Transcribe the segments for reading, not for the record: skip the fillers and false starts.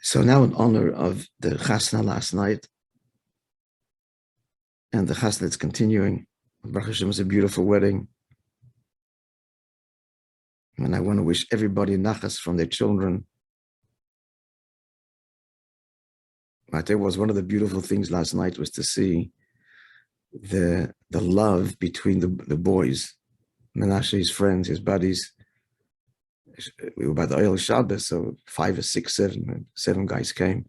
So now in honor of the chasna last night, and the chasna that's continuing, Baruch Hashem, was a beautiful wedding. And I want to wish everybody nachas from their children. I tell you, was one of the beautiful things last night was to see the love between the boys, Menashe's friends, his buddies. We were by the Oil Shabbos, so 5 or 6, 7 guys came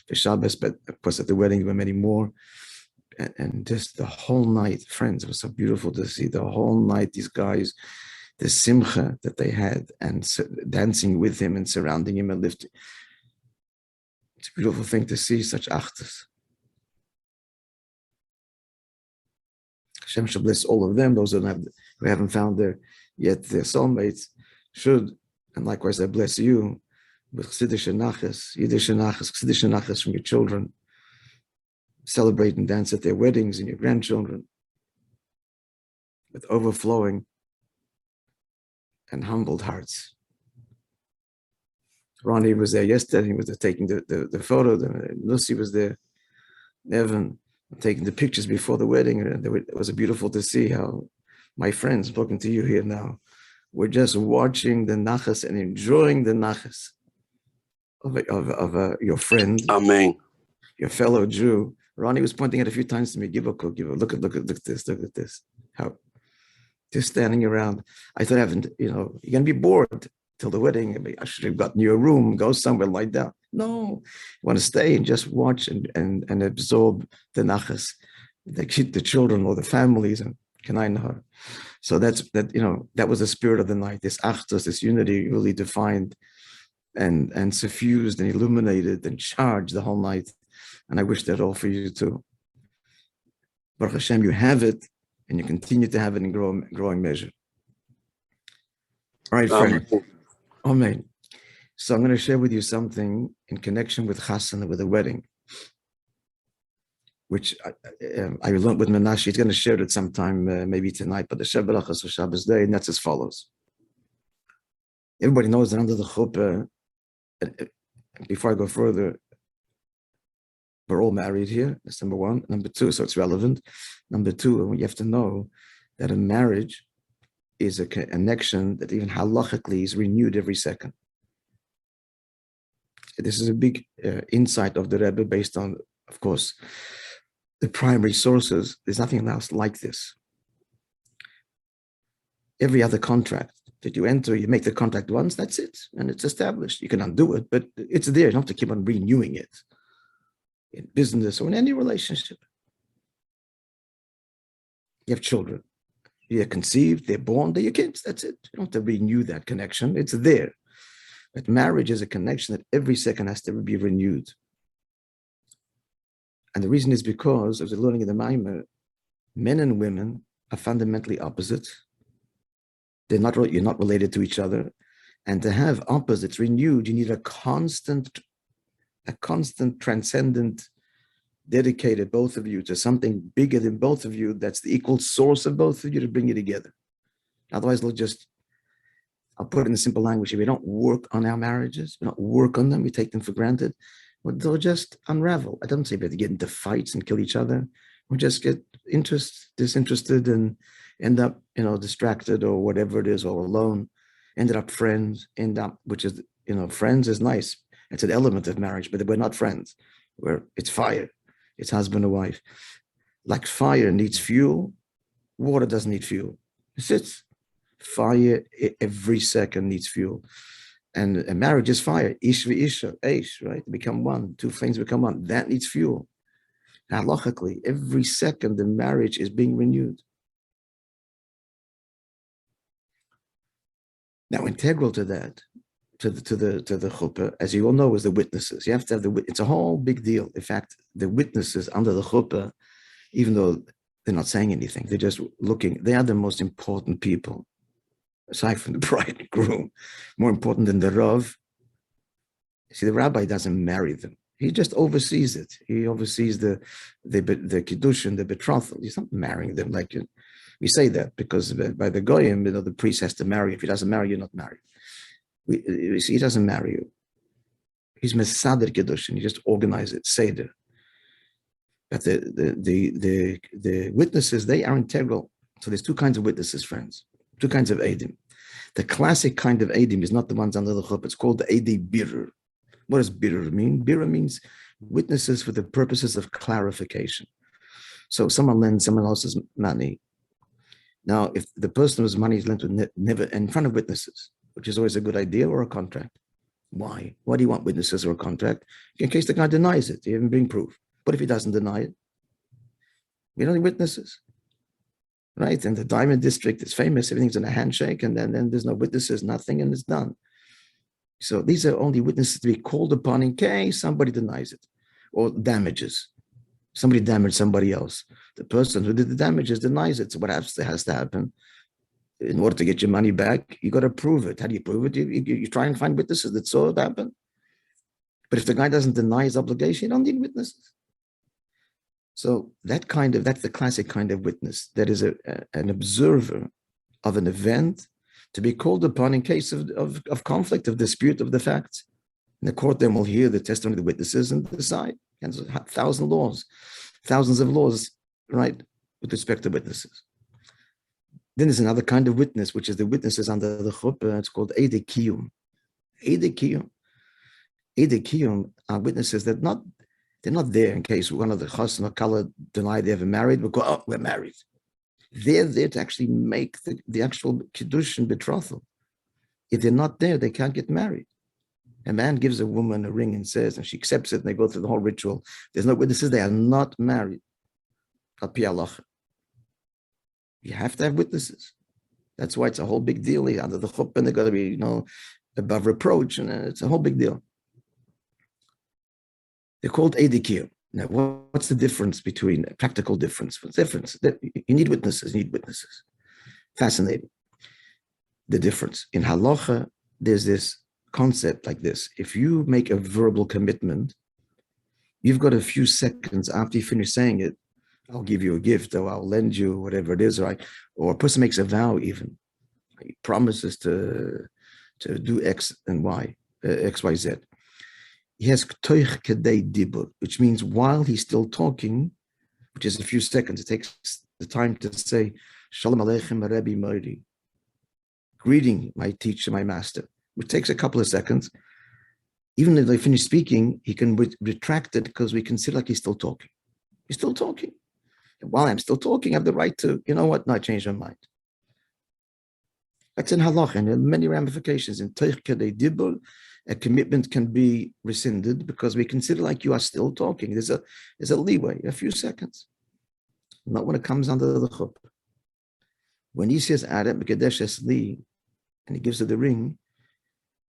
for Shabbos, but of course at the wedding there were many more. And just the whole night, friends, it was so beautiful to see the whole night, these guys, the simcha that they had, and dancing with him and surrounding him and lifting. It's a beautiful thing to see such achdus. Hashem shall bless all of them. Those who haven't found their soulmates should, and likewise I bless you with chsiddish nachas, yiddish nachas, chsiddish nachas from your children. Celebrate and dance at their weddings and your grandchildren with overflowing and humbled hearts. Ronnie was there yesterday. He was there taking the photo. Lucy was there. Evan taking the pictures before the wedding. And it was beautiful to see how my friends, talking to you here now, were just watching the nachas and enjoying the nachas of your friend. Amen. Your fellow Jew. Ronnie was pointing out a few times to me, give a look at this. How just standing around. I thought, you're going to be bored till the wedding. I should have gotten you a room, go somewhere, lie down. No, you want to stay and just watch and absorb the nachas, the children or the families, and Kanai. So that was the spirit of the night. This achdus, this unity, really defined and suffused and illuminated and charged the whole night. And I wish that all for you too. Baruch Hashem, you have it, and you continue to have it in growing measure. All right, friends. Amen. So I'm going to share with you something in connection with chasana, with the wedding, which I learned with Menashe. He's going to share it sometime, maybe tonight, but the Shabbat for Shabbos day, and that's as follows. Everybody knows that under the chuppah, before I go further, we're all married here. That's number one. Number two, so it's relevant. Number two, you have to know that a marriage is a connection that even halachically is renewed every second. This is a big insight of the Rebbe based on, of course, the primary sources. There's nothing else like this. Every other contract that you enter, you make the contract once, that's it. And it's established. You can undo it, but it's there. You don't have to keep on renewing it. In business or in any relationship. You have children. They're conceived, they're born, they're your kids. That's it. You don't have to renew that connection. It's there. But marriage is a connection that every second has to be renewed. And the reason is because, as we're learning in the Maimer, men and women are fundamentally opposite. You're not related to each other. And to have opposites renewed, you need a constant, transcendent, dedicated, both of you, to something bigger than both of you, that's the equal source of both of you, to bring you together. Otherwise, I'll put it in simple language, if we don't work on our marriages, we don't work on them, we take them for granted, well, they'll just unravel. I don't say we have to get into fights and kill each other. We'll just get disinterested and end up, distracted or whatever it is, or alone, ended up friends, which is, friends is nice. It's an element of marriage, but we're not friends. It's fire. It's husband and wife. Like fire needs fuel, water doesn't need fuel. It's fire every second needs fuel. And a marriage is fire. Ish v'isha, eish, right? They become one. Two flames become one. That needs fuel. Halachically, every second the marriage is being renewed. Now, integral to that, to the chuppah, as you all know, is the witnesses. You have to have it's a whole big deal. In fact, the witnesses under the chuppah, even though they're not saying anything, they're just looking, they are the most important people, aside from the bride and groom, more important than the Rav. See, the rabbi doesn't marry them. He just oversees it. He oversees the kiddush, the betrothal. He's not marrying them. Like we say that because by the goyim, the priest has to marry. If he doesn't marry, you're not married. He doesn't marry you. He's Mesader Kedushin. He just organizes it, Seder. But the witnesses, they are integral. So there's two kinds of witnesses, friends. Two kinds of Eidim. The classic kind of Eidim is not the ones under the chuppah. It's called the Eidei Birur. What does Birur mean? Birur means witnesses for the purposes of clarification. So someone lends someone else's money. Now, if the person whose money is lent with never in front of witnesses, which is always a good idea, or a contract. Why? Why do you want witnesses or a contract? In case the guy denies it, you haven't bring proof. But if he doesn't deny it, we don't need witnesses. Right? And the Diamond District is famous, everything's in a handshake, and then there's no witnesses, nothing, and it's done. So these are only witnesses to be called upon in case somebody denies it or damages. Somebody damaged somebody else. The person who did the damages denies it. So what has to happen? In order to get your money back, you got to prove it. How do you prove it? You try and find witnesses that saw it happen. But if the guy doesn't deny his obligation, you don't need witnesses. So that's the classic kind of witness. That is an observer of an event to be called upon in case of conflict, of dispute of the facts. And the court then will hear the testimony of the witnesses and decide. And there's thousands of laws, right, with respect to witnesses. Then there's another kind of witness, which is the witnesses under the CHUPAH. It's called Eidei Kiyum. Eidei Kiyum. Eidei Kiyum are witnesses that they're not there in case one of the chassan or kala deny they ever married. We'll go, oh, we're married. They're there to actually make the actual kiddush and betrothal. If they're not there, they can't get married. A man gives a woman a ring and says, and she accepts it, and they go through the whole ritual. There's no witnesses, they are not married. Al pi halacha. You have to have witnesses. That's why it's a whole big deal. Under the chuppah, and they're going to be, above reproach, and it's a whole big deal. They're called Eidei Kiyum. Now, what's the difference between a practical difference? What's the difference? You need witnesses. Fascinating. The difference. In halacha, there's this concept like this. If you make a verbal commitment, you've got a few seconds after you finish saying it, I'll give you a gift, or I'll lend you whatever it is, right? Or a person makes a vow even. He promises to do X and Y, X, Y, Z. He has toich kedei dibur, which means while he's still talking, which is a few seconds, it takes the time to say, Shalom Aleichem Rabbi Moishe. Greeting, my teacher, my master, which takes a couple of seconds. Even if they finish speaking, he can retract it because we consider like he's still talking. He's still talking. And while I'm still talking, I have the right to, no, I changed my mind. That's in halach, and there are many ramifications. In toich kedei dibur, a commitment can be rescinded because we consider like you are still talking. There's a leeway, a few seconds. Not when it comes under the chuppah. When he says Adam B'Kadesh Esli, and he gives her the ring,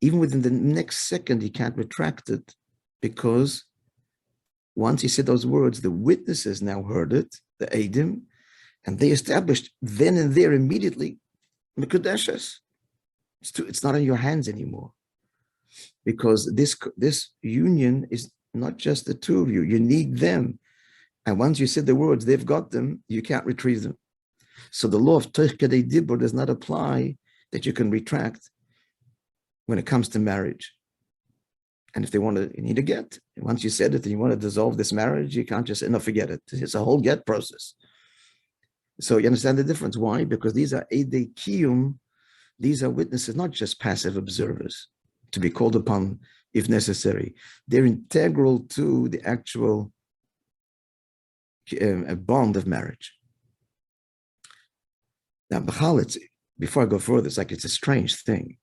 even within the next second, he can't retract it because once he said those words, the witnesses now heard it, the Eidim, and they established then and there immediately, Mekudeshes. It's not in your hands anymore. Because this union is not just the two of you. You need them. And once you said the words, they've got them, you can't retrieve them. So the law of toich kedei dibur does not apply that you can retract when it comes to marriage. And if you need a get. Once you said it and you want to dissolve this marriage, you can't just say, no, forget it. It's a whole get process. So you understand the difference. Why? Because these are Eidei Kiyum. These are witnesses, not just passive observers, to be called upon if necessary. They're integral to the actual bond of marriage. Now, before I go further, it's a strange thing.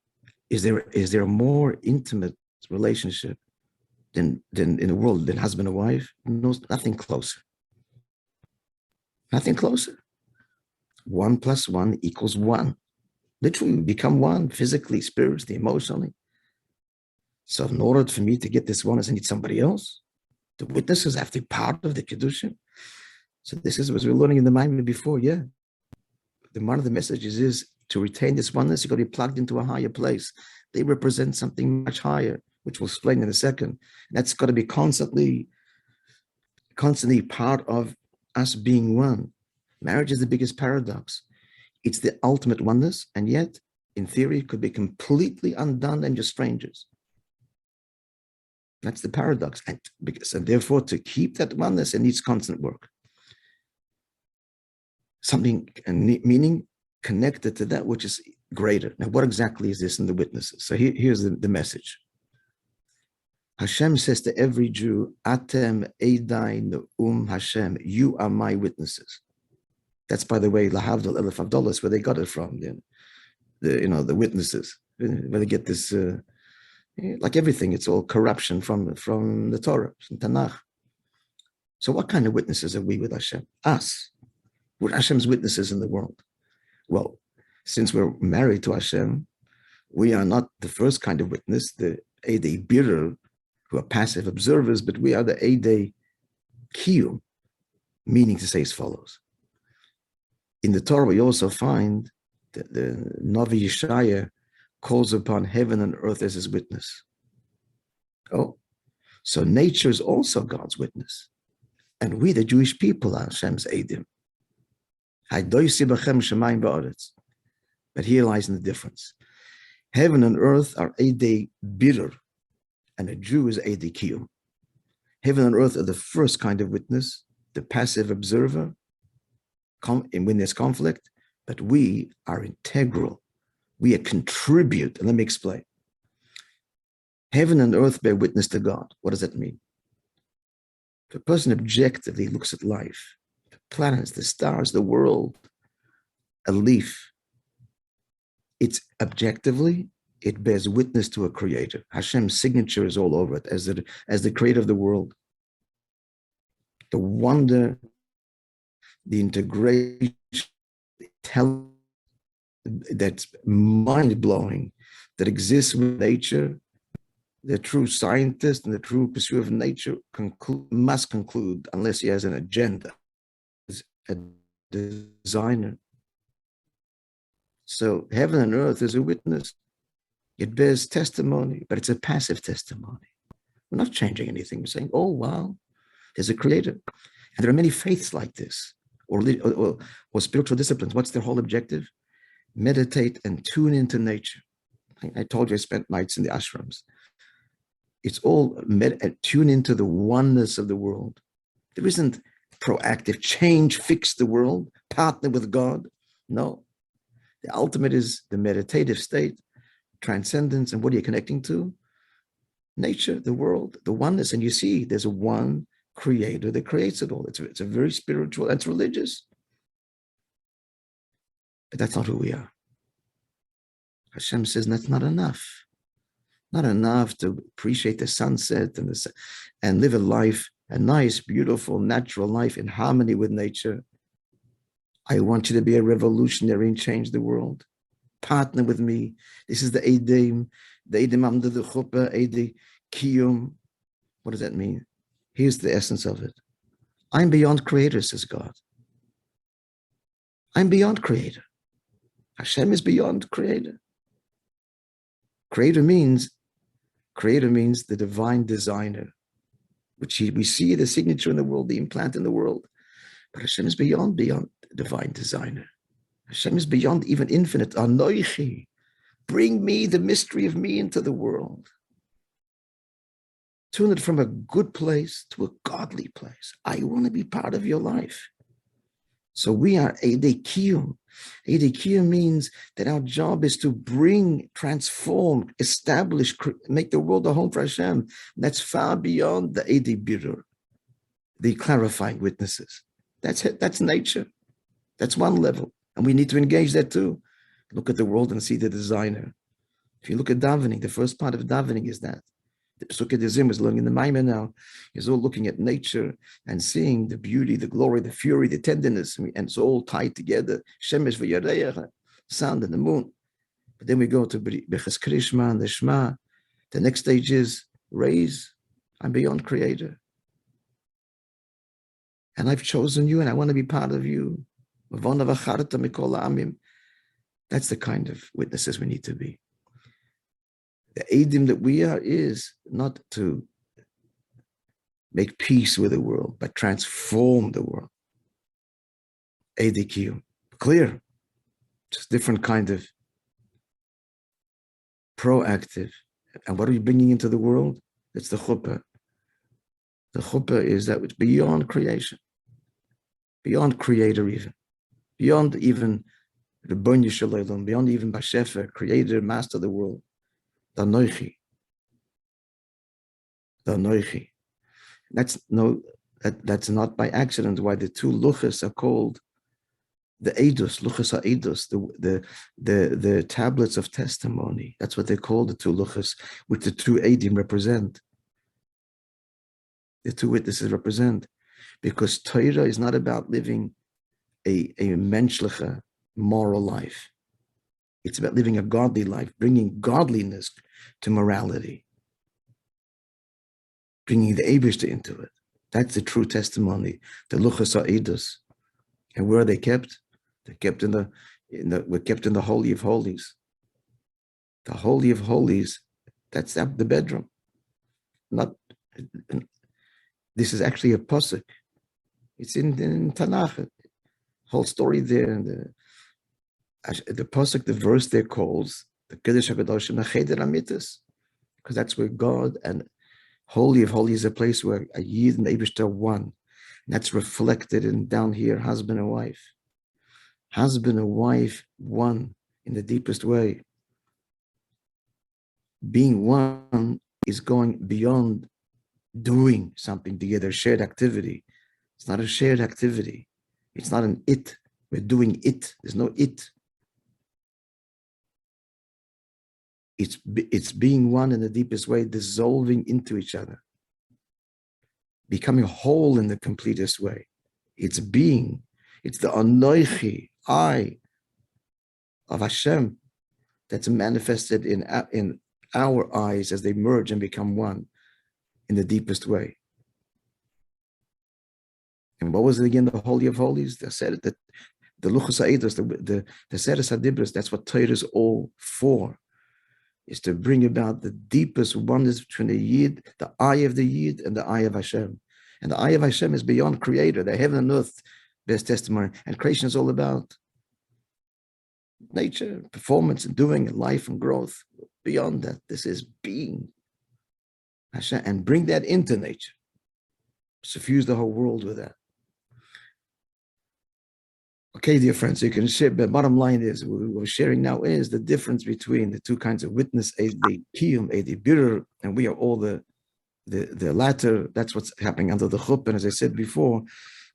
Is there a more intimate relationship than in the world than husband and wife? No, nothing closer. Nothing closer. 1 + 1 = 1. Literally, we become one physically, spiritually, emotionally. So in order for me to get this oneness, I need somebody else. The witnesses have to be part of the Kedushin. So this is what we were learning in the Maimon before, yeah. One of the messages is to retain this oneness, you've got to be plugged into a higher place. They represent something much higher, which we'll explain in a second. That's got to be constantly part of us being one. Marriage is the biggest paradox. It's the ultimate oneness, and yet, in theory, it could be completely undone and just strangers. That's the paradox. And therefore, to keep that oneness, it needs constant work. Something, meaning connected to that which is greater. Now, what exactly is this in the witnesses? So here's the message. Hashem says to every Jew, Atem Eidai Ne'um Hashem, you are my witnesses. That's, by the way, Lahavdol Elef Avdolas, where they got it from, the witnesses, where they get this, like everything, it's all corruption from the Torah, from Tanakh. So what kind of witnesses are we with Hashem? Us. We're Hashem's witnesses in the world. Well, since we're married to Hashem, we are not the first kind of witness, the Eidei Birer, who are passive observers, but we are the Eidei Kiyum, meaning to say as follows. In the Torah, we also find that the Navi Yeshaya calls upon heaven and earth as his witness. Oh, so nature is also God's witness. And we, the Jewish people, are Hashem's Eidim. But here lies in the difference. Heaven and earth are Eidei Birer, and a Jew is Eidei Kiyum. Heaven and earth are the first kind of witness, the passive observer, when there's conflict, but we are integral. We contribute. And let me explain. Heaven and earth bear witness to God. What does that mean? If a person objectively looks at life, the planets, the stars, the world, a leaf, it's objectively, it bears witness to a creator. Hashem's signature is all over it as the creator of the world. The wonder, the integration, that's mind-blowing, that exists with nature. The true scientist and the true pursuer of nature must conclude, unless he has an agenda, as a designer. So heaven and earth is a witness. It bears testimony, but it's a passive testimony. We're not changing anything. We're saying, oh, wow, there's a creator. And there are many faiths like this, or spiritual disciplines. What's their whole objective? Meditate and tune into nature. I told you I spent nights in the ashrams. It's all tune into the oneness of the world. There isn't proactive change, fix the world, partner with God. No. The ultimate is the meditative state, transcendence, and what are you connecting to? Nature, the world, the oneness. And you see, there's a one creator that creates it all. It's a very spiritual, it's religious. But that's not who we are. Hashem says that's not enough. Not enough to appreciate the sunset and live a life, a nice, beautiful, natural life in harmony with nature. I want you to be a revolutionary and change the world. Partner with me. This is the Eidim under the CHUPAH, Eidei Kiyum. What does that mean? Here's the essence of it. I'm beyond creator, says God. I'm beyond creator. Hashem is beyond creator. Creator means the divine designer, which we see the signature in the world, the implant in the world. But Hashem is beyond divine designer. Hashem is beyond even infinite. Anoichi, bring me the mystery of me into the world. Tune it from a good place to a godly place. I want to be part of your life. So we are Eidei Kiyum. Eidei Kiyum means that our job is to bring, transform, establish, make the world a home for Hashem. That's far beyond the Eidei Birer, the clarifying witnesses. That's it. That's nature. That's one level. And we need to engage that too. Look at the world and see the designer. If you look at davening, the first part of davening is that. The Pesukei Dezim is learning in the Maimon now. He's all looking at nature and seeing the beauty, the glory, the fury, the tenderness, and it's all tied together. Shemesh v'yareich, sun and the moon. But then we go to Beches Krishma and the Shema. The next stage is raise. I'm beyond creator. And I've chosen you and I want to be part of you. That's the kind of witnesses we need to be. The Eidim that we are is not to make peace with the world, but transform the world. Eidei Kiyum. Clear. Just different kind of proactive. And what are we bringing into the world? That's the chuppah. The chuppah is that which beyond creation, beyond creator even, beyond even the Rabbi Shalom, beyond even Bashefer, creator, master of the world. The Noichi. The Noichi. That's not by accident why the two luchas are called the Eidos, luchas ha'Eidos, the tablets of testimony. That's what they call the two luchas, which the two Eidim represent. The two witnesses represent. Because Torah is not about living a menschliche, moral life. It's about living a godly life, bringing godliness to morality, bringing the Eibishter into it. That's the true testimony, the luchas ha'Eidos. And where are they kept? They're kept we're kept in the Holy of Holies. The Holy of Holies, that's the bedroom. This is actually a pasuk. It's in Tanakh. Whole story there. And the pasuk, the verse there calls the Kiddush HaKadoshim Cheder Amitis, because that's where God and Holy of Holies is a place where a Yid and Eibishter are one. And that's reflected in down here, husband and wife. Husband and wife, one in the deepest way. Being one is going beyond doing something together, shared activity. It's not a shared activity. It's not an it. We're doing it. There's no it. It's being one in the deepest way, dissolving into each other, becoming whole in the completest way. It's being. It's the Anoichi, I, of Hashem, that's manifested in our eyes as they merge and become one in the deepest way. And what was it again? The Holy of Holies? They said that the Luchas Ha'Eidos, the Seres HaDibros, that's what Torah is all for, is to bring about the deepest oneness between the Yid, the eye of the Yid, and the eye of Hashem. And the eye of Hashem is beyond creator. The heaven and earth bears testimony. And creation is all about nature, performance, and doing, and life and growth. Beyond that, this is being Hashem, and bring that into nature. Suffuse the whole world with that. Okay, dear friends, so you can share, but bottom line is, what we're sharing now is the difference between the two kinds of witness, the kiyum, the birur, and we are all the latter. That's what's happening under the chuppah. And as I said before,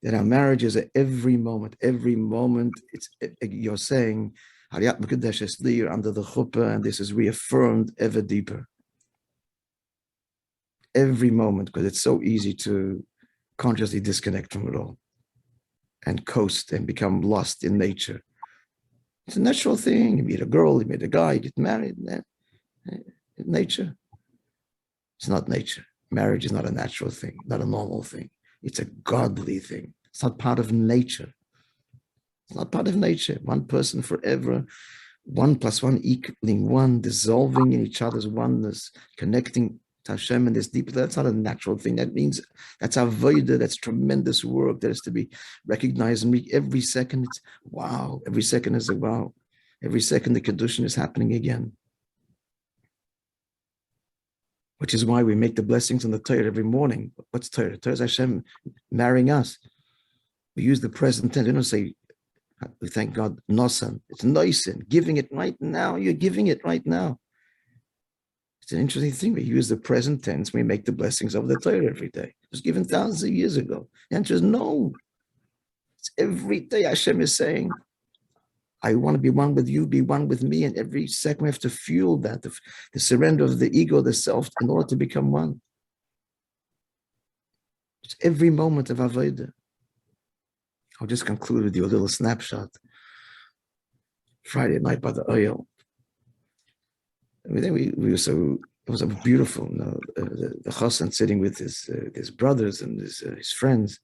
that our marriage is at every moment, it's you're saying, Hariyat Mekadesh Esli, under the chuppah, and this is reaffirmed ever deeper. Every moment, because it's so easy to consciously disconnect from it all and coast and become lost in nature. It's a natural thing. You meet a girl, you meet a guy, you get married. Nature. It's not nature. Marriage is not a natural thing, not a normal thing. It's a godly thing. It's not part of nature. It's not part of nature. One person forever, 1 + 1 equaling 1, dissolving in each other's oneness, connecting to Hashem in this deep. That's not a natural thing. That means that's avodah. That's tremendous work that is to be recognized. And every second, it's wow. Every second is a wow. Every second, the kedushin is happening again. Which is why we make the blessings on the Torah every morning. What's Torah? Torah is Hashem marrying us. We use the present tense. We don't say, we thank God, nosan. It's noisen, giving it right now. You're giving it right now. It's an interesting thing. We use the present tense. We make the blessings of the Torah every day. It was given thousands of years ago. The answer is no. It's every day Hashem is saying, I want to be one with you, be one with me. And every second we have to fuel that, the surrender of the ego, the self, in order to become one. It's every moment of Avodah. I'll just conclude with you a little snapshot. Friday night by the oil. I mean, we were so, it was so beautiful. You know, the chassan sitting with his brothers and his friends.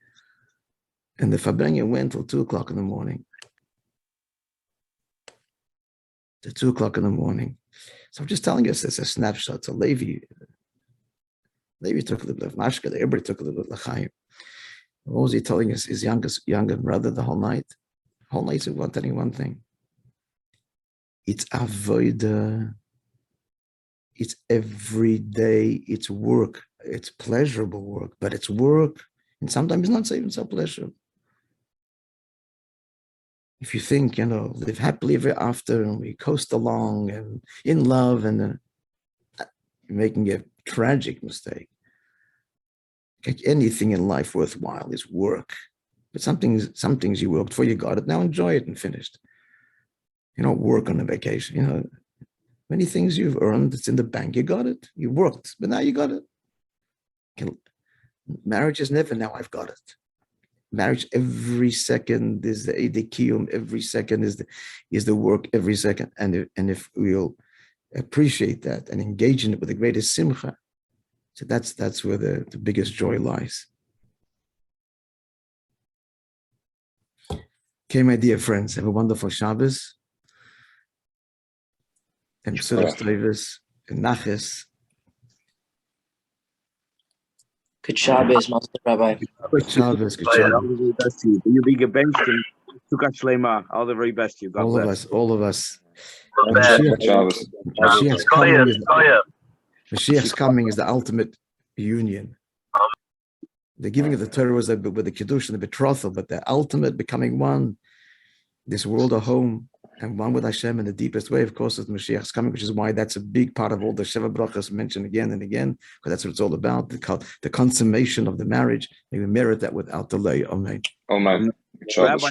And the Fabenya went till 2 o'clock in the morning. To 2 o'clock in the morning. So I'm just telling us this, a snapshot. So Levi took a little bit of mashka, everybody took a little bit of l'chaim. What was he telling us? His younger brother the whole night? Whole night he was telling one thing. It's avodah. It's every day. It's work. It's pleasurable work, but it's work. And sometimes not even so pleasurable. If you think, live happily ever after and we coast along and in love, and you're making a tragic mistake. Anything in life worthwhile is work. But some things you worked for, you got it. Now enjoy it and finished. You don't work on a vacation. Many things you've earned, it's in the bank. You got it. You worked, but now you got it. Marriage is never now I've got it. Marriage every second is the kiyum. Every second is the work. Every second, and if we'll appreciate that and engage in it with the greatest simcha, so that's where the biggest joy lies. Okay, my dear friends, have a wonderful Shabbos. And Psuras Toivos and Naches. Good Shabbos, Master Rabbi. Good Shabbos, good Shabbos. All the very best to you. You be gebenched and Sukkot Shlema. All the very best to you. God bless. All of us. Mashiach's coming is the ultimate union. The giving of the Torah was with the Kiddush and the betrothal, but the ultimate becoming one, this world a home, and one with Hashem in the deepest way, of course, is Mashiach's coming, which is why that's a big part of all the Sheva Brachas mentioned again and again, because that's what it's all about, the consummation of the marriage. May we merit that without delay. Amen. Amen. Rabbi,